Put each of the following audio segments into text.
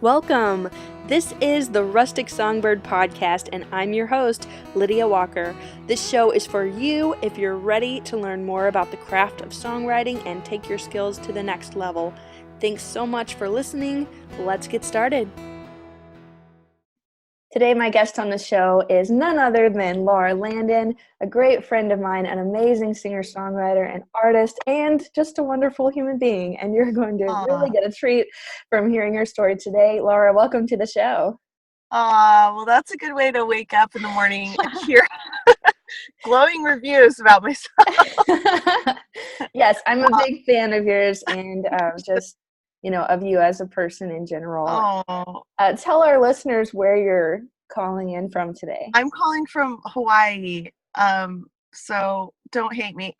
Welcome! This is the Rustic Songbird podcast, and I'm your host, Lydia Walker. This show is for you if you're ready to learn more about the craft of songwriting and take your skills to the next level. Thanks so much for listening. Let's get started. Today, my guest on the show is none other than Lara Landon, a great friend of mine, an amazing singer-songwriter and artist, and just a wonderful human being. And you're going to really get a treat from hearing her story today. Lara, welcome to the show. Well, that's a good way to wake up in the morning and hear glowing reviews about myself. Yes, I'm a big fan of yours and just, of you as a person in general. Tell our listeners where you're calling in from today. I'm calling from Hawaii, so don't hate me.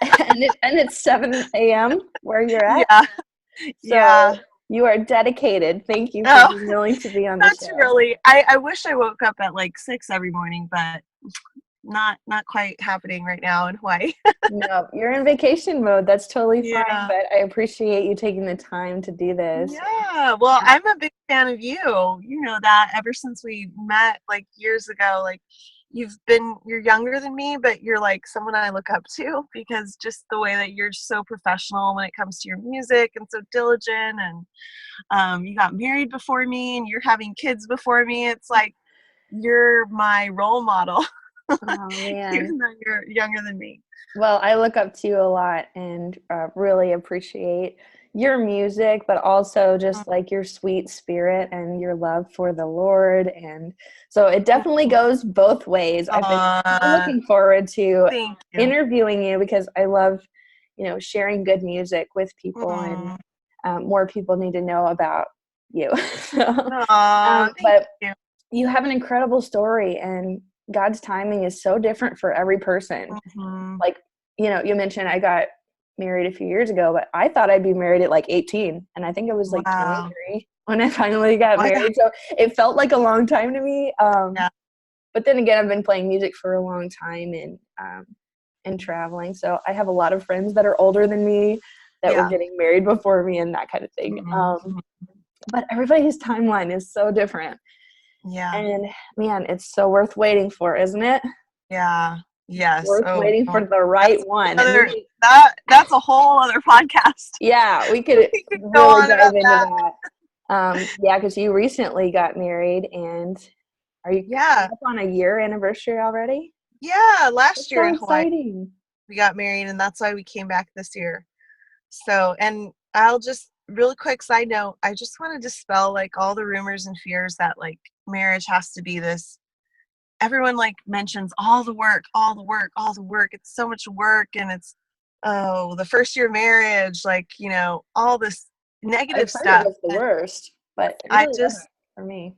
and it's 7 a.m. where you're at? Yeah. So you are dedicated. Thank you for being willing to be on the show. That's really, I wish I woke up at like 6 every morning, but not quite happening right now in Hawaii. No, you're in vacation mode. That's totally fine, but I appreciate you taking the time to do this. Yeah, well, I'm a big fan of you. You know that ever since we met like years ago, like you're younger than me, but you're like someone I look up to because just the way that you're so professional when it comes to your music and so diligent, and you got married before me and you're having kids before me. It's like you're my role model. Oh, man. Even though you're younger than me. Well, I look up to you a lot and really appreciate your music, but also just like your sweet spirit and your love for the Lord. And so it definitely goes both ways. I've been looking forward to interviewing you because I love, sharing good music with people, and more people need to know about you. But you have an incredible story, and God's timing is so different for every person. Like, you mentioned I got married a few years ago, but I thought I'd be married at like 18. And I think it was like 23 when I finally got married. So it felt like a long time to me. But then again, I've been playing music for a long time and traveling. So I have a lot of friends that are older than me that were getting married before me and that kind of thing. But everybody's timeline is so different. Yeah. And man, it's so worth waiting for, isn't it? Yeah. Yes. Worth waiting for the right one. That's a whole other podcast. Yeah, we could really dive into that. Because you recently got married, and are you up on a year anniversary already? Yeah, last year in Hawaii exciting. We got married, and that's why we came back this year. So, and I'll just really quick side note, I just want to dispel like all the rumors and fears that like marriage has to be this. Everyone like mentions all the work. It's so much work, and it's the first year of marriage, like all this negative stuff. It's the worst, but it really isn't for me.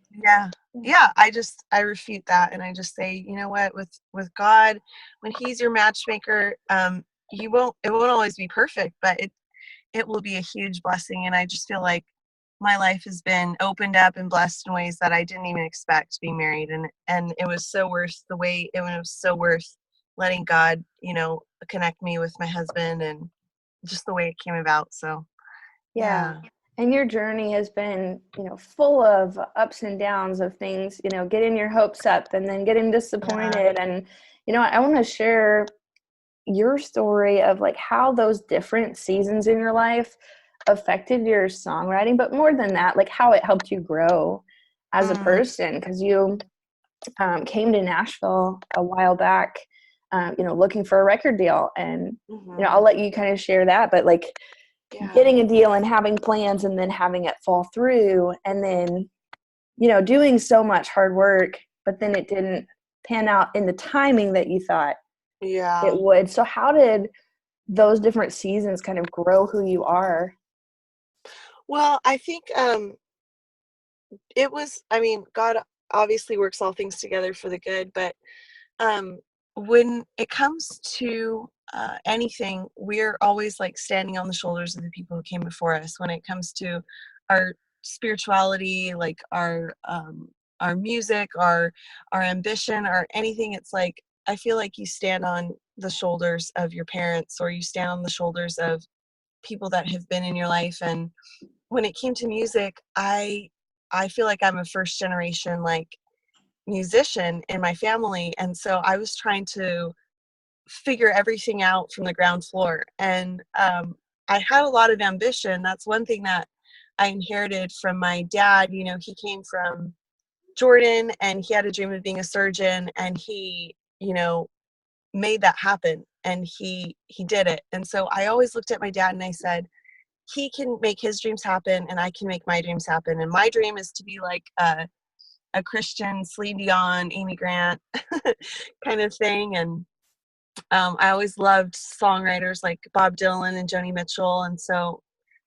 I refute that, and I just say, you know what, with God, when He's your matchmaker, it won't always be perfect, but it will be a huge blessing. And I just feel like my life has been opened up and blessed in ways that I didn't even expect being married. And it was so worth letting God, connect me with my husband and just the way it came about. So, yeah. And your journey has been, full of ups and downs of things, getting your hopes up and then getting disappointed. And, I want to share your story of like how those different seasons in your life affected your songwriting, but more than that, like how it helped you grow as a person, because you came to Nashville a while back, looking for a record deal, and I'll let you kind of share that, but like getting a deal and having plans and then having it fall through, and then doing so much hard work, but then it didn't pan out in the timing that you thought it would. So how did those different seasons kind of grow who you are? Well, I think God obviously works all things together for the good, but when it comes to anything, we're always like standing on the shoulders of the people who came before us. When it comes to our spirituality, like our music, our ambition, or anything, it's like I feel like you stand on the shoulders of your parents, or you stand on the shoulders of people that have been in your life. And when it came to music, I I feel like I'm a first generation like musician in my family, and so I was trying to figure everything out from the ground floor. And I had a lot of ambition. That's one thing that I inherited from my dad. You know, he came from Jordan, and he had a dream of being a surgeon, and he, you know, made that happen, and he did it. And so I always looked at my dad and I said, he can make his dreams happen and I can make my dreams happen. And my dream is to be like a Christian Celine Dion, Amy Grant kind of thing. And I always loved songwriters like Bob Dylan and Joni Mitchell. And so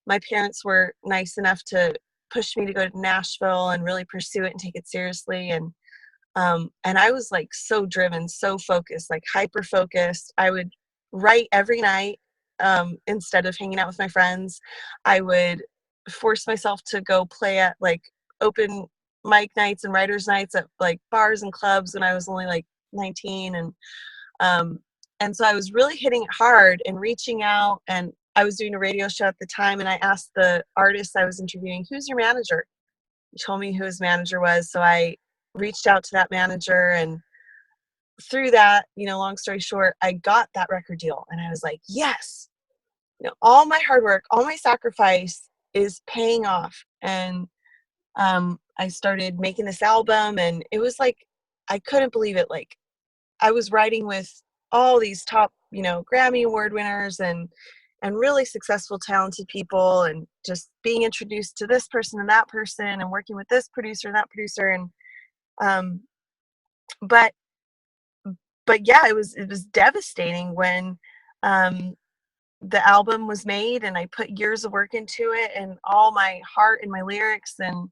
my parents were nice enough to push me to go to Nashville and really pursue it and take it seriously. And I was like so driven, so focused, like hyper focused. I would write every night instead of hanging out with my friends. I would force myself to go play at like open mic nights and writers nights at like bars and clubs when I was only like 19. Um, and so I was really hitting it hard and reaching out. And I was doing a radio show at the time, and I asked the artist I was interviewing, "Who's your manager?" He told me who his manager was. So I reached out to that manager, and through that, you know, long story short, I got that record deal, and I was like, yes, you know, all my hard work, all my sacrifice is paying off. And I started making this album, and it was like, I couldn't believe it. Like, I was writing with all these top, you know, Grammy Award winners and really successful, talented people, and just being introduced to this person and that person, and working with this producer and that producer. And um, but yeah, it was devastating when um, the album was made, and I put years of work into it, and all my heart and my lyrics, and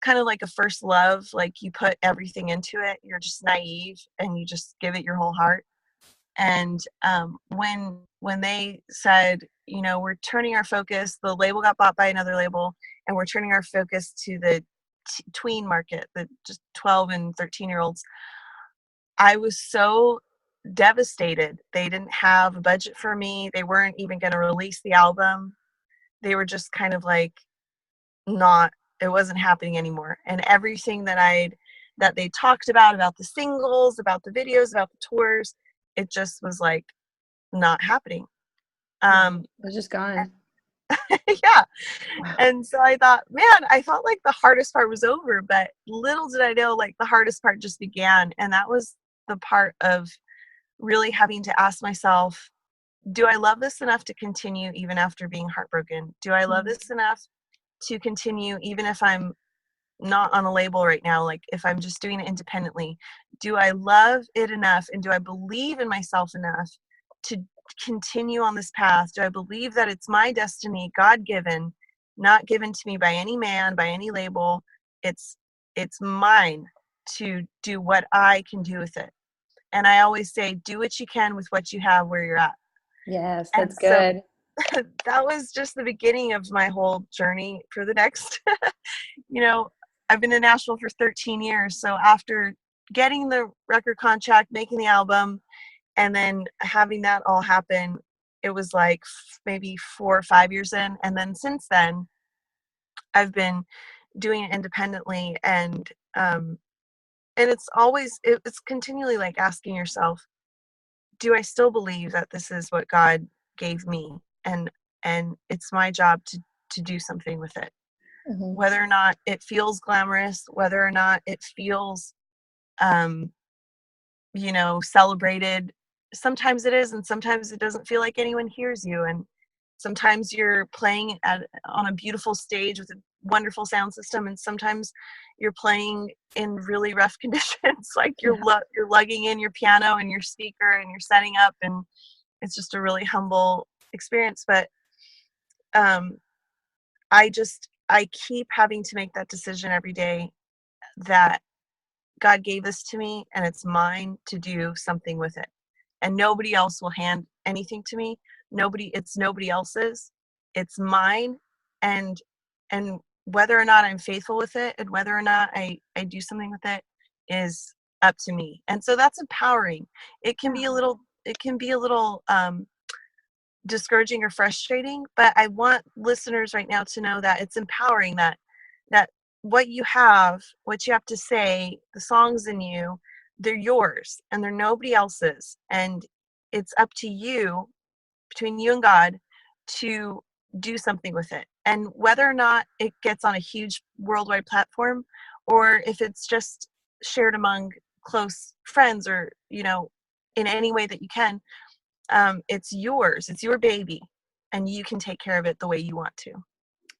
kind of like a first love, like you put everything into it. You're just naive and you just give it your whole heart. And when they said, you know, we're turning our focus, the label got bought by another label, and we're turning our focus to the tween market, the just 12 and 13-year-olds. I was so devastated. They didn't have a budget for me. They weren't even going to release the album. They were just kind of like, not, it wasn't happening anymore. And everything that they talked about the singles, about the videos, about the tours, it just was like not happening. It's just gone. Yeah. Wow. And so I thought, man, I felt like the hardest part was over, but little did I know, like the hardest part just began. And that was the part of really having to ask myself, do I love this enough to continue even after being heartbroken? Do I love Mhm. this enough to continue even if I'm not on a label right now? Like if I'm just doing it independently, do I love it enough, and do I believe in myself enough to continue on this path? Do I believe that it's my destiny, God given, not given to me by any man, by any label? It's mine to do what I can do with it. And I always say, do what you can with what you have where you're at. Yes, And that's so good. that was just the beginning of my whole journey for the next, you know, I've been in Nashville for 13 years. So after getting the record contract, making the album, and then having that all happen, it was like maybe 4 or 5 years in. And then since then, I've been doing it independently. And it's always, it's continually like asking yourself, do I still believe that this is what God gave me? And it's my job to do something with it. Mhm. Whether or not it feels glamorous, whether or not it feels um, you know, celebrated. Sometimes it is, and sometimes it doesn't feel like anyone hears you. And sometimes you're playing on a beautiful stage with a wonderful sound system, and sometimes you're playing in really rough conditions. Like Yeah. you're lugging in your piano and your speaker, and you're setting up, and it's just a really humble experience. But um, I keep having to make that decision every day that God gave this to me, and it's mine to do something with it. And nobody else will hand anything to me. It's nobody else's. It's mine. And and whether or not I'm faithful with it, and whether or not I do something with it, is up to me. And so that's empowering. It can be a little discouraging or frustrating, but I want listeners right now to know that it's empowering, that what you have, what you have to say, the songs in you, they're yours and they're nobody else's. And it's up to you, between you and God, to do something with it. And whether or not it gets on a huge worldwide platform, or if it's just shared among close friends, or, you know, in any way that you can, it's yours. It's your baby, and you can take care of it the way you want to.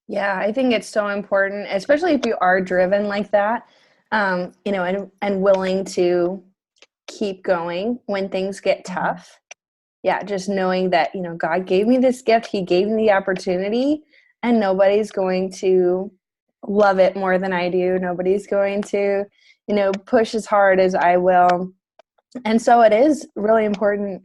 Yeah, I think it's so important, especially if you are driven like that, you know, and willing to keep going when things get tough. Yeah, just knowing that, you know, God gave me this gift, He gave me the opportunity, and nobody's going to love it more than I do. Nobody's going to, you know, push as hard as I will. And so it is really important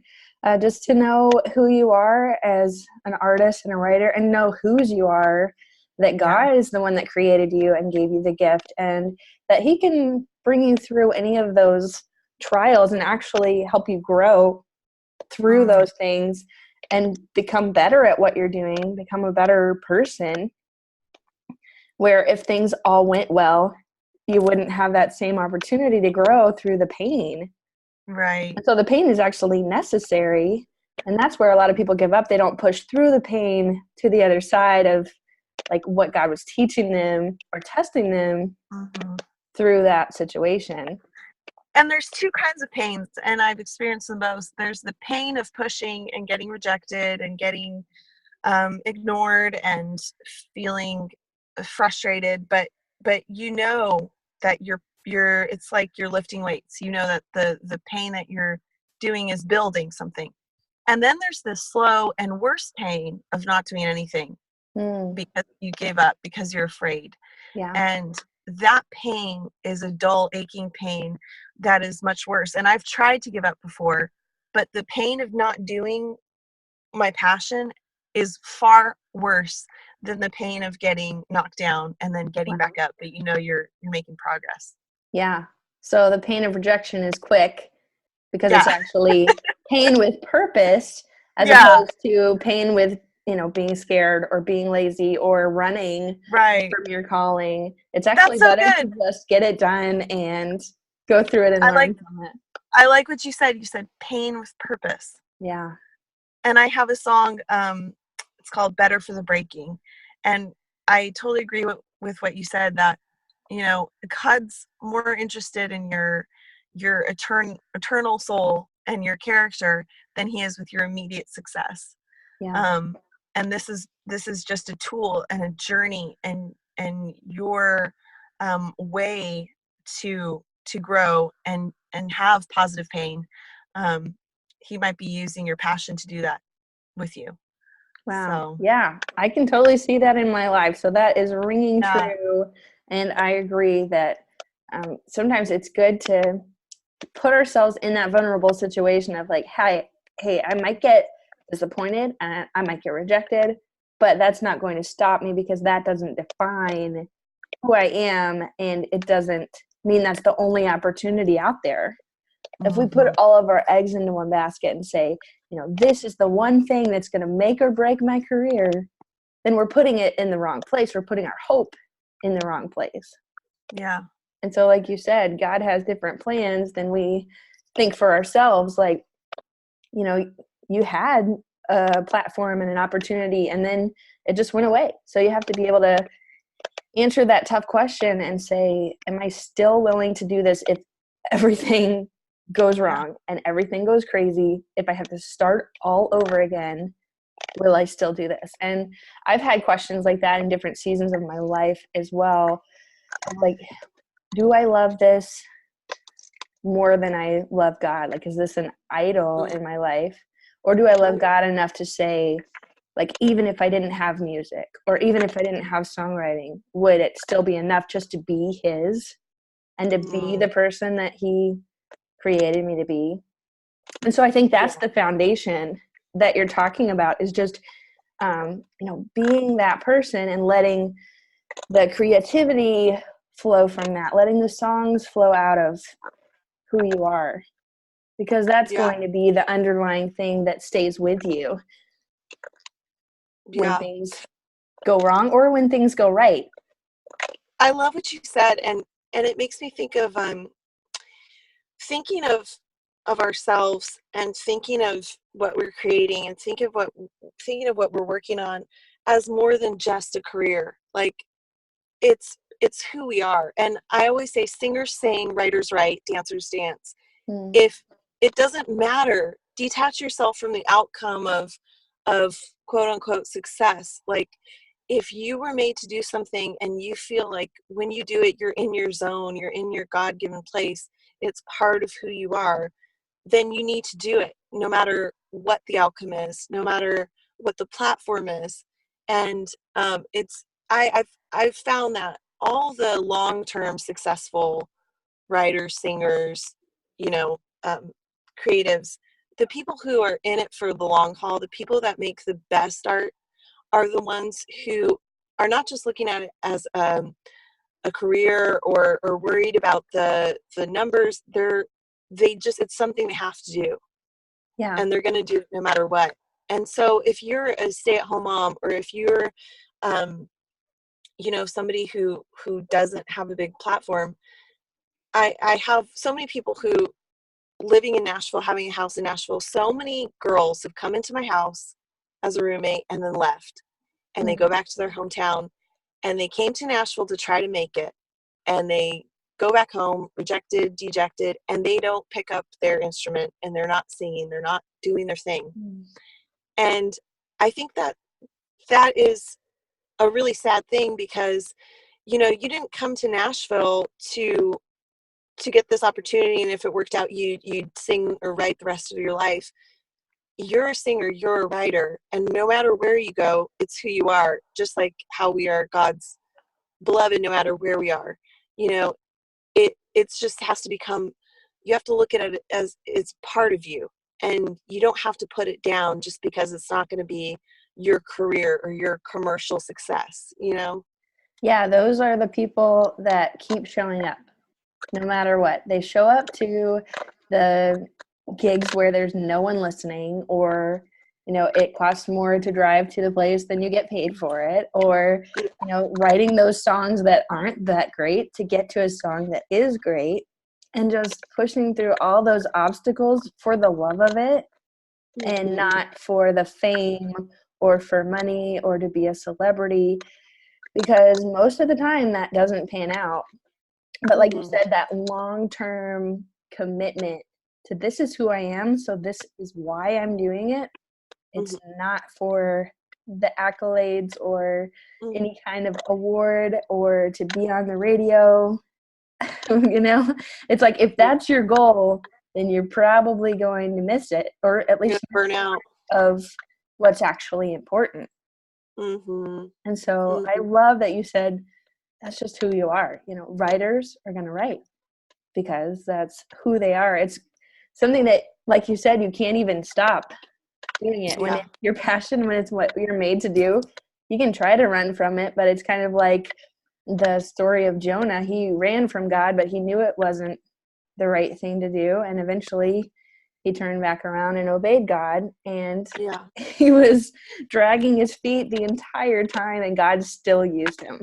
just to know who you are as an artist and a writer, and know whose you are, that Yeah. God is the one that created you and gave you the gift, and that He can bring you through any of those trials and actually help you grow through Mm, those things and become better at what you're doing, become a better person, where if things all went well, you wouldn't have that same opportunity to grow through the pain. right. And so the pain is actually necessary. And that's where a lot of people give up. They don't push through the pain to the other side of like what God was teaching them or testing them Hmm. through that situation. And there's two kinds of pains, and I've experienced them both. There's the pain of pushing and getting rejected and getting ignored and feeling frustrated, but you know that you're it's like you're lifting weights. You know that the pain that you're doing is building something. And then there's the slow and worse pain of not doing anything Mm, because you gave up, because you're afraid. yeah. And that pain is a dull, aching pain that is much worse. And I've tried to give up before, but the pain of not doing my passion is far worse than the pain of getting knocked down and then getting back up, but you know you're making progress. Yeah. So the pain of rejection is quick because it's Yeah. actually pain with purpose, as Yeah. opposed to pain with, you know, being scared or being lazy or running Right. from your calling. It's That's actually so better good. to just get it done and go through it and I like learn from it. I like what you said. You said pain with purpose. Yeah. And I have a song, it's called Better for the Breaking. And I totally agree with what you said, that, you know, God's more interested in your eternal soul and your character than He is with your immediate success. Yeah. Um, and this is just a tool and a journey, and your way to grow and have positive pain. Um, he might be using your passion to do that with you. Wow. So Yeah. I can totally see that in my life. So that is ringing yeah, true. And I agree that sometimes it's good to put ourselves in that vulnerable situation of like, hey, I might get disappointed and I might get rejected, but that's not going to stop me, because that doesn't define who I am, and it doesn't mean that's the only opportunity out there. If we put hmm, all of our eggs into one basket and say, you know, this is the one thing that's going to make or break my career, then we're putting it in the wrong place. We're putting our hope in the wrong place. yeah, And so, like you said, God has different plans than we think for ourselves. Like, you know, you had a platform and an opportunity, and then it just went away. So you have to be able to answer that tough question and say, am I still willing to do this if everything goes yeah. wrong and everything goes crazy? If I have to start all over again, will I still do this? And I've had questions like that in different seasons of my life as well. Like, do I love this more than I love God? Like, is this an idol in my life? Or do I love God enough to say, like, even if I didn't have music or even if I didn't have songwriting, would it still be enough just to be His and to be Mm, the person that He created me to be? And so I think yeah, that's the foundation that you're talking about, is just, you know, being that person and letting the creativity flow from that, letting the songs flow out of who you are, because that's yeah, going to be the underlying thing that stays with you when yeah. things go wrong or when things go right. I love what you said, and it makes me think of thinking of ourselves and thinking of what we're creating and thinking of what we're working on as more than just a career. Like it's who we are. And I always say singers sing, writers write, dancers dance. Mm. If it doesn't matter, detach yourself from the outcome of quote unquote success. Like if you were made to do something and you feel like when you do it, you're in your zone, you're in your God-given place, it's part of who you are, then you need to do it no matter what the outcome is, no matter what the platform is. And I've found that all the long-term successful writers, singers, you know, creatives, the people who are in it for the long haul, the people that make the best art are the ones who are not just looking at it as a career or worried about the numbers. It's something they have to do, Yeah. and they're going to do it no matter what. And so if you're a stay-at-home mom, or if you're somebody who doesn't have a big platform, I have so many people who, living in Nashville, having a house in Nashville, so many girls have come into my house as a roommate and then left, and they Mm. go back to their hometown, and they came to Nashville to try to make it, and they go back home rejected, dejected, and they don't pick up their instrument, and they're not singing, they're not doing their thing. Mm. And I think that is a really sad thing, because you didn't come to Nashville to get this opportunity, and if it worked out, you'd sing or write the rest of your life. You're a singer, you're a writer, and no matter where you go, it's who you are, just like how we are God's beloved no matter where we are. you know it's just has to become, you have to look at it as it's part of you, and you don't have to put it down just because it's not going to be your career or your commercial success. Yeah, those are the people that keep showing up no matter what. They show up to the gigs where there's no one listening, or it costs more to drive to the place than you get paid for it, or writing those songs that aren't that great to get to a song that is great, and just pushing through all those obstacles for the love of it, and Mhm. not for the fame or for money or to be a celebrity, because most of the time that doesn't pan out. But like you Mhm. said, that long-term commitment to, this is who I am, so this is why I'm doing it. It's Mhm. not for the accolades or Mhm. any kind of award or to be on the radio. It's like, if that's your goal, then you're probably going to miss it, or at You're gonna least burn out. of what's actually important. Mhm. And so I Mhm. love that you said that's just who you are. Writers are going to write because that's who they are. It's something that, like you said, you can't even stop doing it. When Yeah. it's your passion, when it's what you're made to do, you can try to run from it, but it's kind of like the story of Jonah. He ran from God, but he knew it wasn't the right thing to do, and eventually he turned back around and obeyed God, and Yeah. he was dragging his feet the entire time, and God still used him.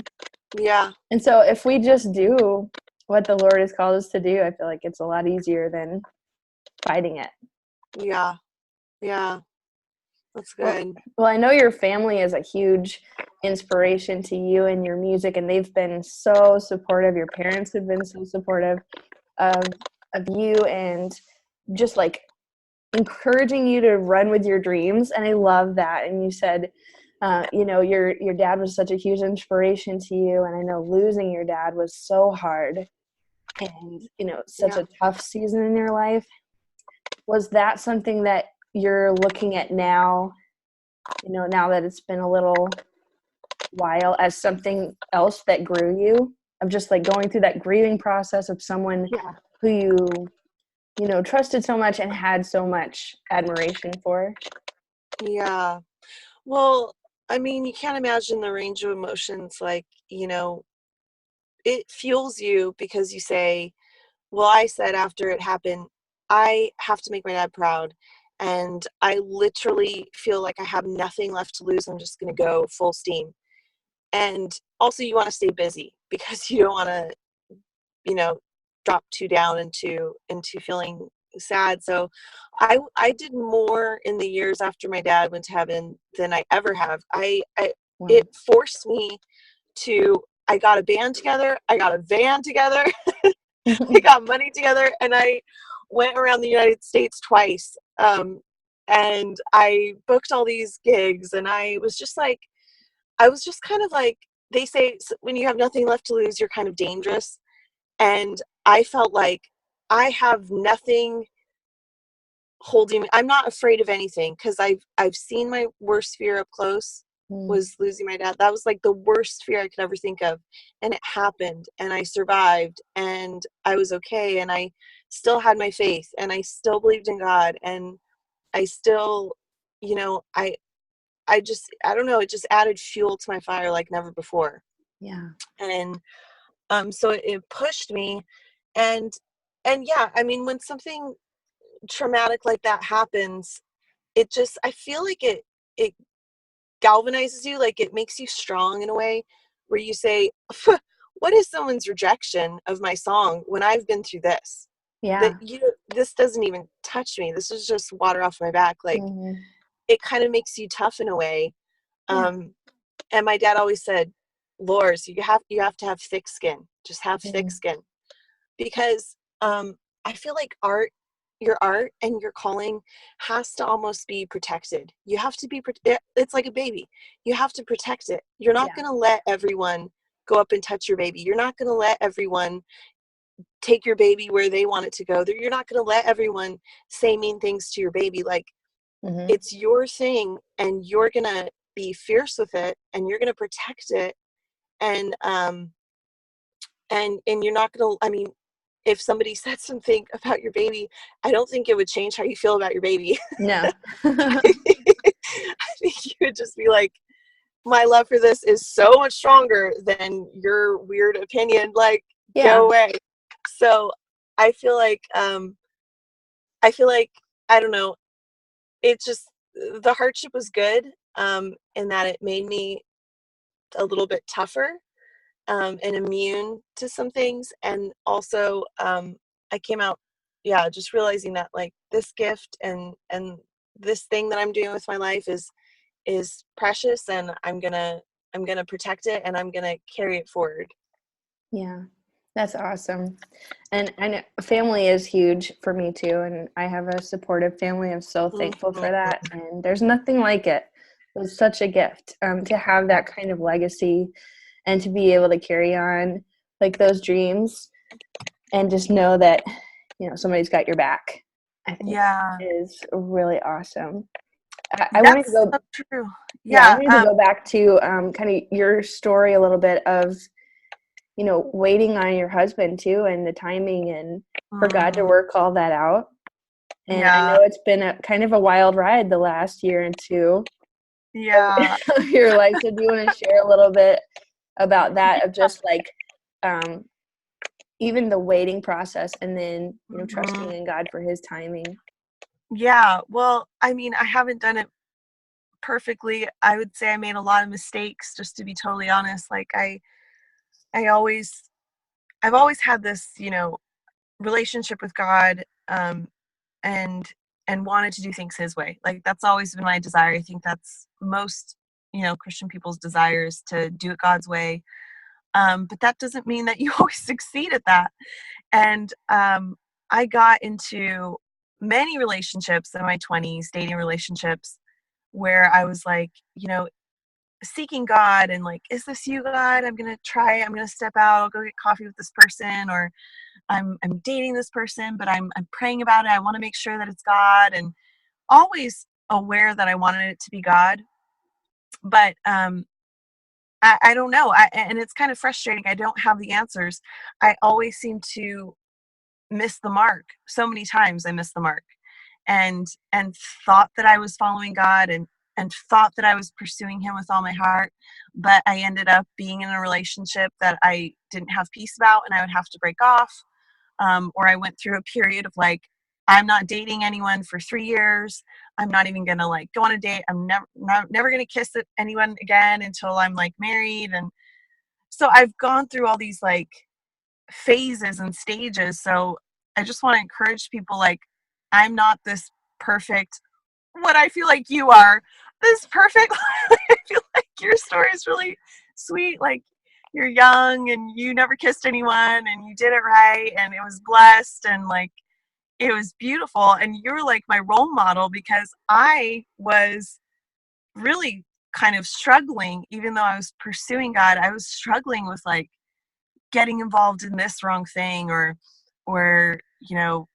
Yeah. And so if we just do what the Lord has called us to do, I feel like it's a lot easier than fighting it. Yeah. Yeah. That's Well, good. well, I know your family is a huge inspiration to you and your music, and they've been so supportive. Your parents have been so supportive of you, and just like encouraging you to run with your dreams. And I love that. And you said, your dad was such a huge inspiration to you, and I know losing your dad was so hard, and such Yeah. a tough season in your life. Was that something that you're looking at now, now that it's been a little while, as something else that grew you, of just like going through that grieving process of someone Yeah. who you trusted so much and had so much admiration for? Yeah. Well, I mean, you can't imagine the range of emotions. Like, it fuels you because you say, well, I said after it happened, I have to make my dad proud. And I literally feel like I have nothing left to lose. I'm just going to go full steam. and also you want to stay busy because you don't want to, you know, drop too down into feeling sad. So I did more in the years after my dad went to heaven than I ever have. I Wow. it forced me to, I got a band together, I got a van together, I got money together, and I went around the United States twice. And I booked all these gigs, and I was just kind of like, they say when you have nothing left to lose, you're kind of dangerous. And I felt like I have nothing holding me. I'm not afraid of anything because I've seen my worst fear up close Mm, was losing my dad. That was like the worst fear I could ever think of. And it happened, and I survived, and I was okay, and I still had my faith, and I still believed in God, and I still, you know, I don't know, it just added fuel to my fire like never before. yeah. And so it pushed me. and and yeah, I mean, when something traumatic like that happens, it just, I feel like it galvanizes you, like it makes you strong in a way where you say, what is someone's rejection of my song when I've been through this? That Yeah. this doesn't even touch me. This is just water off my back. Like, Hmm. it kind of makes you tough in a way. Yeah. Um, and my dad always said, Lors, you have to have thick skin. Just have thick Mm, skin. Because I feel like your art and your calling has to almost be protected. You have to be, it's like a baby. You have to protect it. You're not yeah. going to let everyone go up and touch your baby. You're not going to let everyone take your baby where they want it to go. You're not going to let everyone say mean things to your baby. Like, Hmm. it's your thing, and you're going to be fierce with it, and you're going to protect it. And and you're not going to, I mean, if somebody said something about your baby, I don't think it would change how you feel about your baby. No. I think you would just be like, my love for this is so much stronger than your weird opinion. Like, Yeah. go away. So I feel like, I feel like, I don't know, it just, the hardship was good, in that it made me a little bit tougher, and immune to some things. And also, I came out, yeah, just realizing that like this gift and this thing that I'm doing with my life is precious, and I'm gonna protect it, and I'm gonna carry it forward. Yeah. That's awesome. And I know family is huge for me too. And I have a supportive family. I'm so thankful for Mhm. that. And there's nothing like it. It's such a gift to have that kind of legacy and to be able to carry on like those dreams and just know that, somebody's got your back. I think Yeah, is really awesome. I wanted to that's go, so true. yeah, I Yeah. wanted to go back to kind of your story a little bit of waiting on your husband too and the timing and for God to mm, work all that out. And I yeah, know it's been a kind of a wild ride the last year and two yeah. of your life. So do you want to share a little bit about that of just like um, even the waiting process and then, trusting Mhm. in God for his timing? Yeah. Well, I mean, I haven't done it perfectly. I would say I made a lot of mistakes, just to be totally honest. Like, I always, I've always had this, relationship with God, and wanted to do things His way. Like, that's always been my desire. I think that's most, Christian people's desires, to do it God's way. But that doesn't mean that you always succeed at that. And I got into many relationships in my 20s, dating relationships, where I was like, seeking God and like, is this you, God? I'm gonna try it. I'm gonna step out. I'll go get coffee with this person, or I'm dating this person, but I'm praying about it. I want to make sure that it's God, and always aware that I wanted it to be God. But I don't know. And it's kind of frustrating. I don't have the answers. I always seem to miss the mark. So many times I missed the mark, and thought that I was following God, and thought that I was pursuing him with all my heart, but I ended up being in a relationship that I didn't have peace about, and I would have to break off. Or I went through a period of like, I'm not dating anyone for 3 years. I'm not even gonna like go on a date. I'm never gonna kiss anyone again until I'm like married. And so I've gone through all these like phases and stages. So I just want to encourage people, like, I'm not this perfect, what I feel like you are, this perfect. I feel like your story is really sweet. Like, you're young and you never kissed anyone and you did it right and it was blessed and like it was beautiful. And you're like my role model, because I was really kind of struggling. Even though I was pursuing God, I was struggling with like getting involved in this wrong thing, or you know,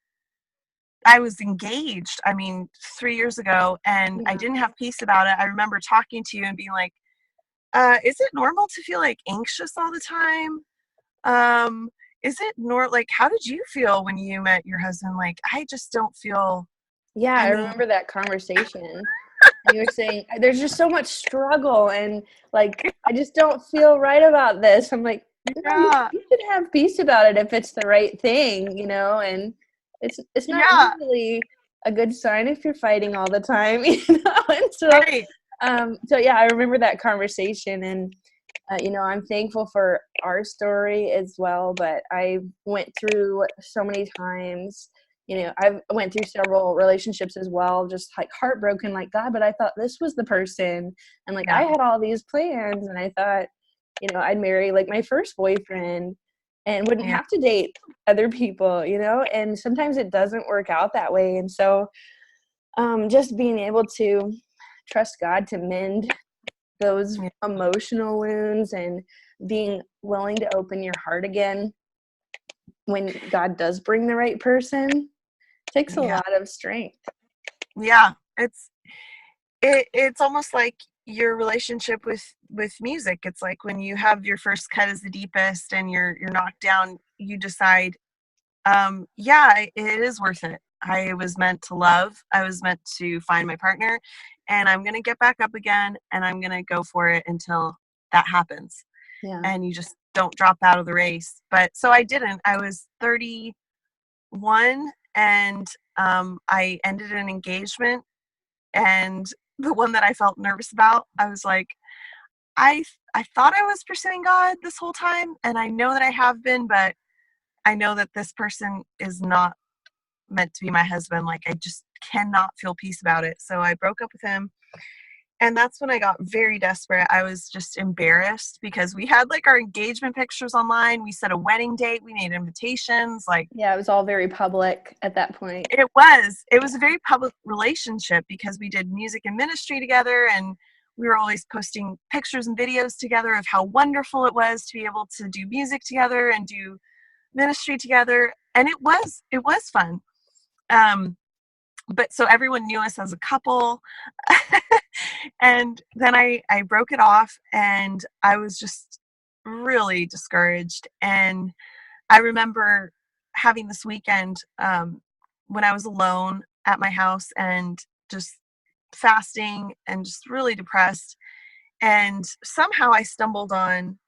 I was engaged, I mean, 3 years ago, and I Yeah. didn't have peace about it. I remember talking to you and being like, is it normal to feel like anxious all the time? Is it like, how did you feel when you met your husband? Like, I just don't feel, Yeah, I I mean, remember that conversation. And you were saying there's just so much struggle and like I just don't feel right about this. I'm like, no, yeah, you should have peace about it if it's the right thing, you know, and it's not yeah, usually a good sign if you're fighting all the time, you know. And right. so yeah, I remember that conversation. And you know, I'm thankful for our story as well, but I went through so many times. You know, I went through several relationships as well, just like heartbroken, like, God, but I thought this was the person. And like, I Yeah, had all these plans and I thought, you know, I'd marry like my first boyfriend and wouldn't yeah, have to date other people, you know, and sometimes it doesn't work out that way. And so just being able to trust God to mend those yeah, emotional wounds and being willing to open your heart again when God does bring the right person takes a yeah, lot of strength. yeah. It's almost like your relationship with music. It's like when you have your first cut as the deepest and you're knocked down, you decide, yeah, it is worth it. I was meant to love. I was meant to find my partner, and I'm gonna get back up again, and I'm gonna go for it until that happens. Yeah. And you just don't drop out of the race. But so I didn't. I was 31, and I ended an engagement, and the one that I felt nervous about, I was like, I I thought I was pursuing God this whole time, and I know that I have been, but I know that this person is not meant to be my husband. Like, I just cannot feel peace about it. So I broke up with him. And that's when I got very desperate. I was just embarrassed because we had like our engagement pictures online. We set a wedding date. We made invitations. Like, Yeah, it was all very public at that point. it was a very public relationship because we did music and ministry together, and we were always posting pictures and videos together of how wonderful it was to be able to do music together and do ministry together. And it was fun. Um, but so everyone knew us as a couple. And then I broke it off, and I was just really discouraged. And I remember having this weekend, when I was alone at my house and just fasting and just really depressed. And somehow I stumbled on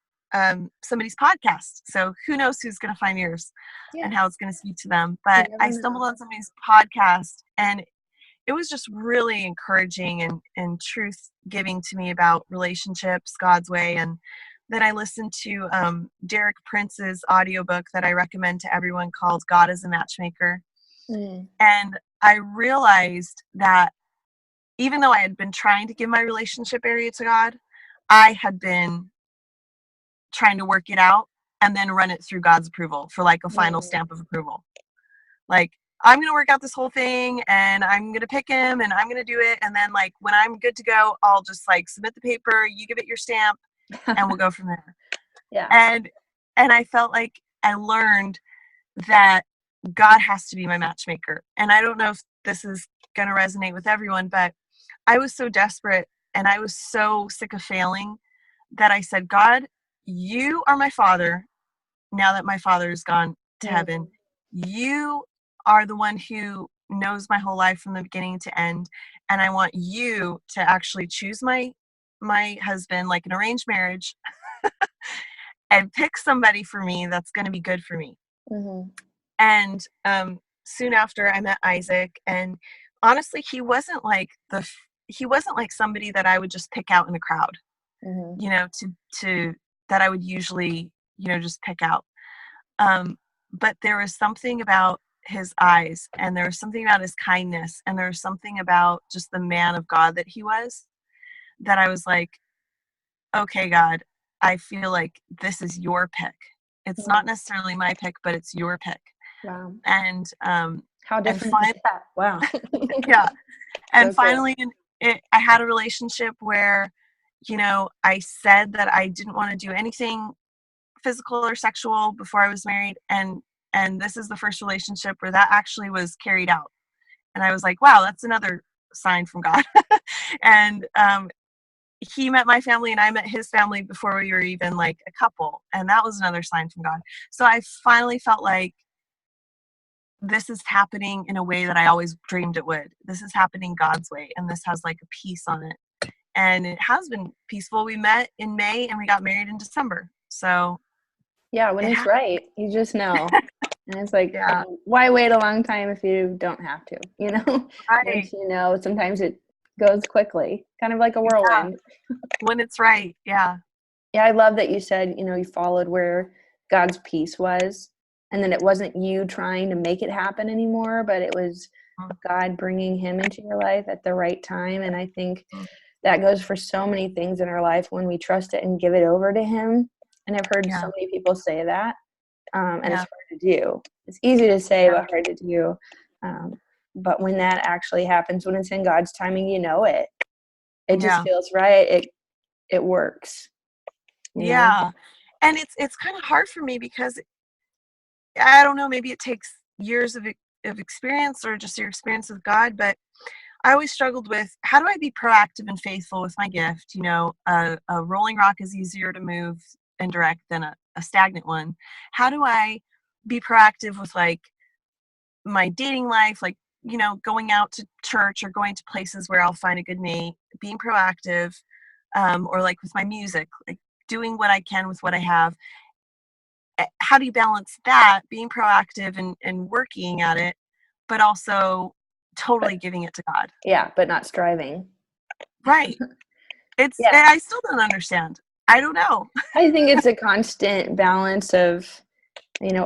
somebody's podcast. So who knows who's going to find yours Yeah, and how it's going to speak to them. you But I never stumbled know. on somebody's podcast, and it was just really encouraging and truth giving to me about relationships, God's way. And then I listened to Derek Prince's audiobook that I recommend to everyone, called God is a Matchmaker. Mm. And I realized that even though I had been trying to give my relationship area to God, I had been trying to work it out and then run it through God's approval for like a final Mm. stamp of approval. Like, I'm going to work out this whole thing and I'm going to pick him and I'm going to do it. And then like when I'm good to go, I'll just like submit the paper, you give it your stamp, and we'll go from there. Yeah. And I felt like I learned that God has to be my matchmaker. And I don't know if this is going to resonate with everyone, but I was so desperate and I was so sick of failing that I said, God, you are my father. Now that my father has gone to Mm. heaven, you are the one who knows my whole life from the beginning to end. And I want you to actually choose my husband, like an arranged marriage, and pick somebody for me that's going to be good for me. Mhm. And soon after I met Isaac, and honestly, he wasn't like somebody that I would just pick out in a crowd, Mm-hmm. to that I would usually, just pick out. But there was something about his eyes, and there was something about his kindness, and there was something about just the man of God that he was, that I was like, okay, God, I feel like this is your pick. It's not necessarily my pick, but it's your pick. Wow. And How and different is that? Wow. yeah, and So cool. finally, I had a relationship where, I said that I didn't want to do anything physical or sexual before I was married, and this is the first relationship where that actually was carried out. And I was like, wow, that's another sign from God. And he met my family and I met his family before we were even like a couple, and that was another sign from God. So I finally felt like this is happening in a way that I always dreamed it would. This is happening God's way, and this has like a peace on it. And it has been peaceful. We met in May and we got married in December. So Yeah, when it it's happened. right, you just know. And it's like, Yeah, why wait a long time if you don't have to? right. Once you know, sometimes it goes quickly, kind of like a Yeah, whirlwind. when it's right. Yeah, Yeah, I love that you said, you followed where God's peace was, and then it wasn't you trying to make it happen anymore, but it was God bringing him into your life at the right time. And I think that goes for so many things in our life when we trust it and give it over to him. And I've heard so yeah, many people say that, and it's yeah, hard to do. It's easy to say, yeah, but hard to do. Um, but when that actually happens, when it's in God's timing, it. It just yeah, feels right. It works. You know. yeah. And it's kind of hard for me because I don't know, maybe it takes years of experience or just your experience with God, but I always struggled with, how do I be proactive and faithful with my gift? A rolling rock is easier to move and direct than a stagnant one. How do I be proactive with like my dating life, like, going out to church or going to places where I'll find a good mate, being proactive, or like with my music, like doing what I can with what I have. How do you balance that, being proactive and working at it, but also But totally giving it to God? yeah, but not striving. Right. Yeah. I still don't understand. I don't know. I think it's a constant balance of,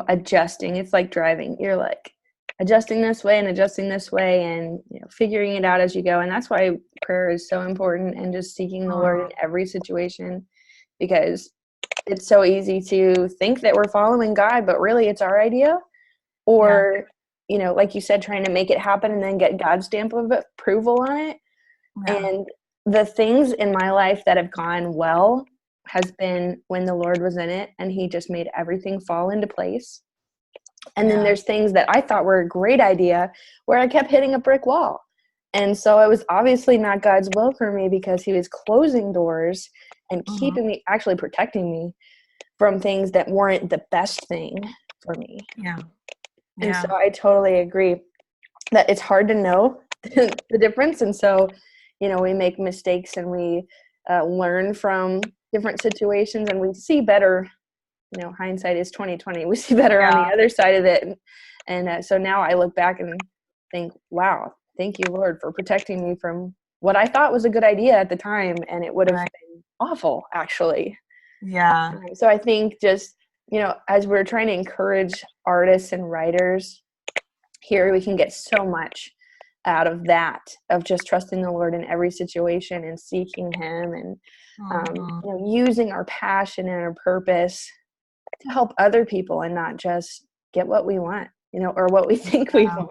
adjusting. It's like driving. You're like adjusting this way and adjusting this way and, figuring it out as you go. And that's why prayer is so important, and just seeking the Lord in every situation, because it's so easy to think that we're following God, but really it's our idea. Yeah. Or, like you said, trying to make it happen and then get God's stamp of approval on it. Yeah. And the things in my life that have gone well has been when the Lord was in it and he just made everything fall into place. And then Yeah. there's things that I thought were a great idea where I kept hitting a brick wall. And so it was obviously not God's will for me, because he was closing doors and Hmm. keeping me, actually protecting me from things that weren't the best thing for me. Yeah. And so Yeah. I totally agree that it's hard to know the difference. And so, we make mistakes and we learn from different situations, and we see better. Hindsight is 2020. We see better on the Yeah. other side of it. And so now I look back and think, wow, thank you, Lord, for protecting me from what I thought was a good idea at the time, and it would have Right. been awful, actually. Yeah. So I think just, as we're trying to encourage artists and writers here, we can get so much out of that, of just trusting the Lord in every situation and seeking him, and Hmm. using our passion and our purpose to help other people and not just get what we want, or what we think we Yeah. want.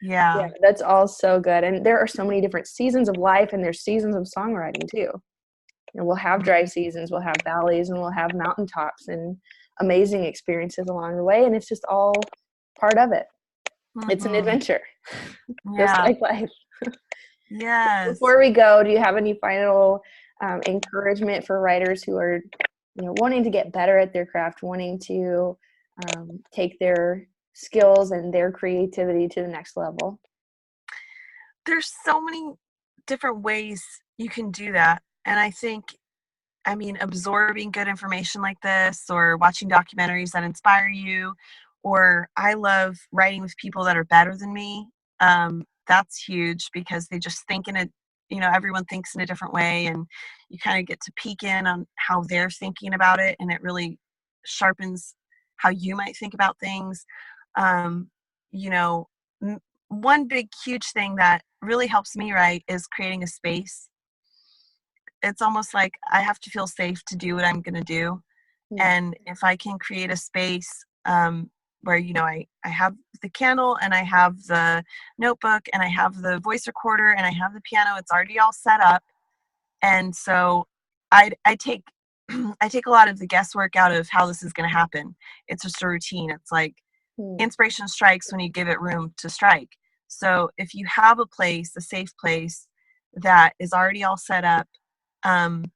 Yeah, Yeah. that's all so good. And there are so many different seasons of life, and there's seasons of songwriting too. We'll have dry seasons, we'll have valleys, and we'll have mountaintops and amazing experiences along the way. And it's just all part of it. It's an Hmm. adventure, just Yeah. like life. Yes. Before we go, do you have any final encouragement for writers who are, wanting to get better at their craft, wanting to take their skills and their creativity to the next level? There's so many different ways you can do that. And I mean, absorbing good information like this, or watching documentaries that inspire you, or I love writing with people that are better than me. That's huge because they just think in a, everyone thinks in a different way, and you kind of get to peek in on how they're thinking about it, and it really sharpens how you might think about things. Um, you know, One big, huge thing that really helps me write is creating a space. It's almost like I have to feel safe to do what I'm going to do. And if I can create a space where, I have the candle and I have the notebook and I have the voice recorder and I have the piano, it's already all set up. And so I take I take a lot of the guesswork out of how this is going to happen. It's just a routine. It's like inspiration strikes when you give it room to strike. So if you have a place, a safe place that is already all set up, and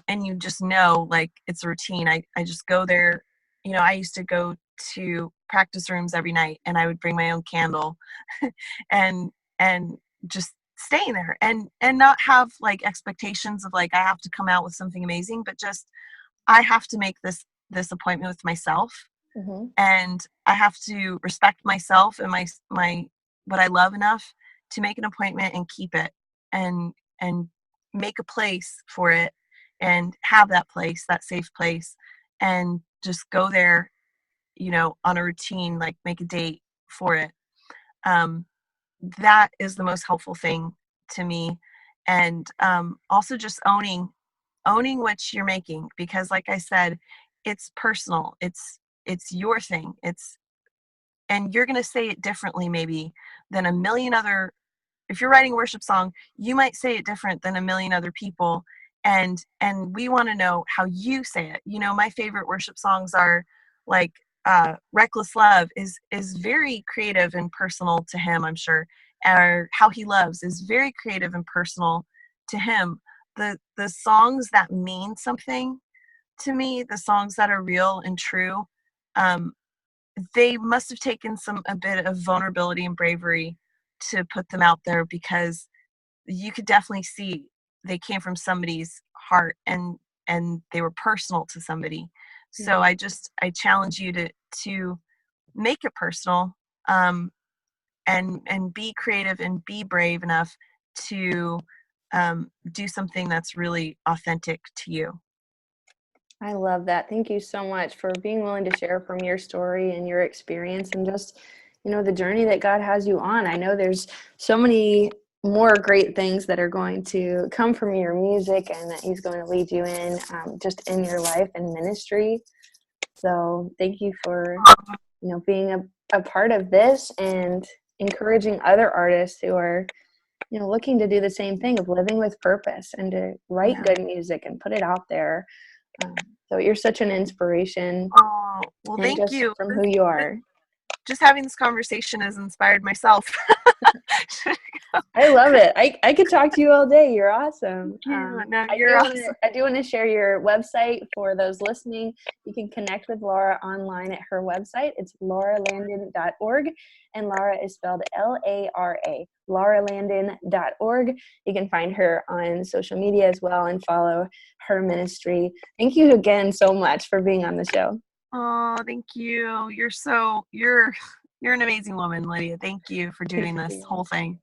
you just know, like, it's a routine. I just go there. I used to go to practice rooms every night, and I would bring my own candle and just staying there and not have like expectations of like I have to come out with something amazing, but just I have to make this appointment with myself, and I have to respect myself and my what I love enough to make an appointment and keep it, and make a place for it, and have that place, that safe place, and just go there, on a routine, like make a date for it. That is the most helpful thing to me. And also just owning what you're making, because like I said, it's personal. It's your thing. And you're going to say it differently maybe than a million other. If you're writing a worship song, you might say it different than a million other people. And we want to know how you say it. My favorite worship songs are like Reckless Love is very creative and personal to him, I'm sure. Or How He Loves is very creative and personal to him. The songs that mean something to me, the songs that are real and true, they must have taken a bit of vulnerability and bravery to put them out there, because you could definitely see they came from somebody's heart, and they were personal to somebody. So I challenge you to make it personal, and be creative and be brave enough to do something that's really authentic to you. I love that. Thank you so much for being willing to share from your story and your experience, and just, the journey that God has you on. I know there's so many more great things that are going to come from your music, and that He's going to lead you in, just in your life and ministry. So thank you for, being a part of this, and encouraging other artists who are, looking to do the same thing, of living with purpose and to write good music and put it out there. So you're such an inspiration. Oh, well, thank you. From who you are. Just having this conversation has inspired myself. I love it. I could talk to you all day. You're awesome. You're awesome. I do want to share your website for those listening. You can connect with Lara online at her website. It's laralandon.org, and Lara is spelled Lara, laralandon.org. You can find her on social media as well and follow her ministry. Thank you again so much for being on the show. Oh, thank you. You're an amazing woman, Lydia. Thank you for doing this whole thing.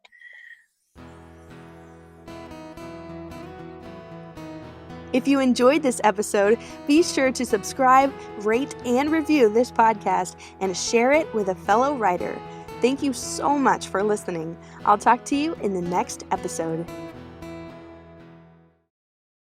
If you enjoyed this episode, be sure to subscribe, rate, and review this podcast, and share it with a fellow writer. Thank you so much for listening. I'll talk to you in the next episode.